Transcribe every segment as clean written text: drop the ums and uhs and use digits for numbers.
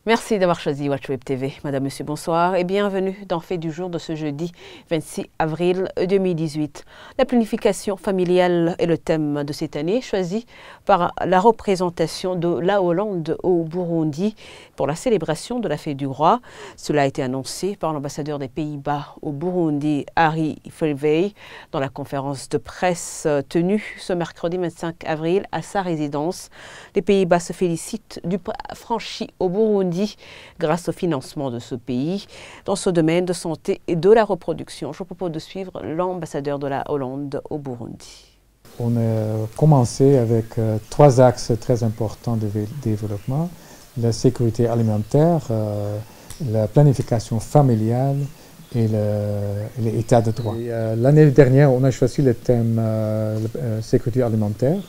Merci d'avoir choisi WatchWeb TV. Madame, Monsieur, bonsoir et bienvenue dans Fait du jour de ce jeudi 26 avril 2018. La planification familiale est le thème de cette année, choisi par la représentation de la Hollande au Burundi pour la célébration de la Fête du Roi. Cela a été annoncé par l'ambassadeur des Pays-Bas au Burundi, Harry Verwey, dans la conférence de presse tenue ce mercredi 25 avril à sa résidence. Les Pays-Bas se félicitent du pas franchi au Burundi grâce au financement de ce pays dans ce domaine de santé et de la reproduction. Je vous propose de suivre l'ambassadeur de la Hollande au Burundi. On a commencé avec trois axes très importants de développement: la sécurité alimentaire, la planification familiale et l'état de droit. L'année dernière, on a choisi le thème sécurité alimentaire.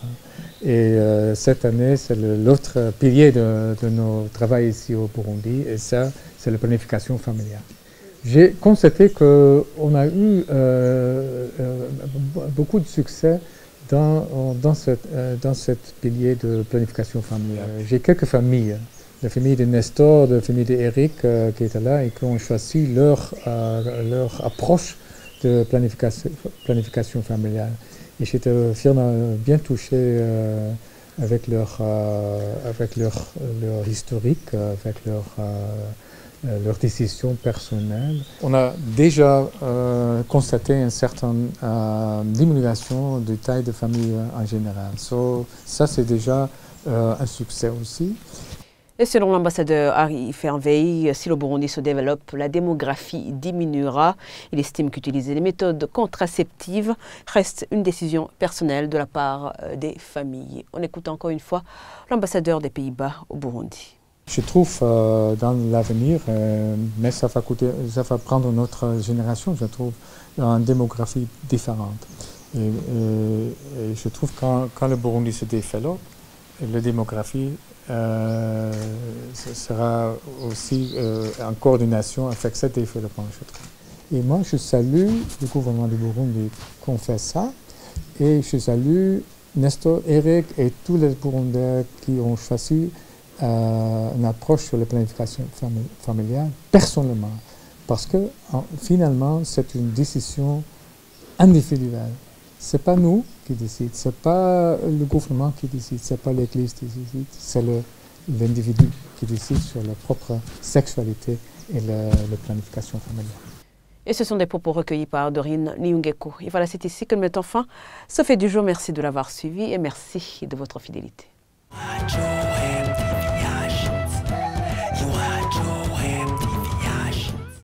Et cette année, c'est l'autre pilier de notre travail ici au Burundi, et ça, c'est la planification familiale. J'ai constaté qu'on a eu beaucoup de succès dans cette pilier de planification familiale. J'ai quelques familles, la famille de Nestor, la famille d'Eric qui étaient là et qui ont choisi leur approche de planification familiale. Et j'étais vraiment bien touché avec leur historique, avec leur décision personnelle. On a déjà constaté une certaine diminution de taille de famille en général. Ça, c'est déjà un succès aussi. Et selon l'ambassadeur Harry Verwey, si le Burundi se développe, la démographie diminuera. Il estime qu'utiliser les méthodes contraceptives reste une décision personnelle de la part des familles. On écoute encore une fois l'ambassadeur des Pays-Bas au Burundi. Je trouve dans l'avenir, mais ça va prendre notre génération, je trouve, une démographie différente. Et je trouve que quand le Burundi se développe, la démographie sera aussi en coordination avec ce développement, je trouve. Et moi, je salue le gouvernement du Burundi qu'on fait ça, et je salue Nestor, Eric et tous les Burundais qui ont choisi une approche sur la planification familiale personnellement, parce que finalement, c'est une décision individuelle. Ce n'est pas nous qui décident, ce n'est pas le gouvernement qui décide, ce n'est pas l'Église qui décide, c'est l'individu qui décide sur la propre sexualité et la planification familiale. Et ce sont des propos recueillis par Dorine Nyungeko. Et voilà, c'est ici que nous mettons fin. Ce fait du jour, merci de l'avoir suivi et merci de votre fidélité.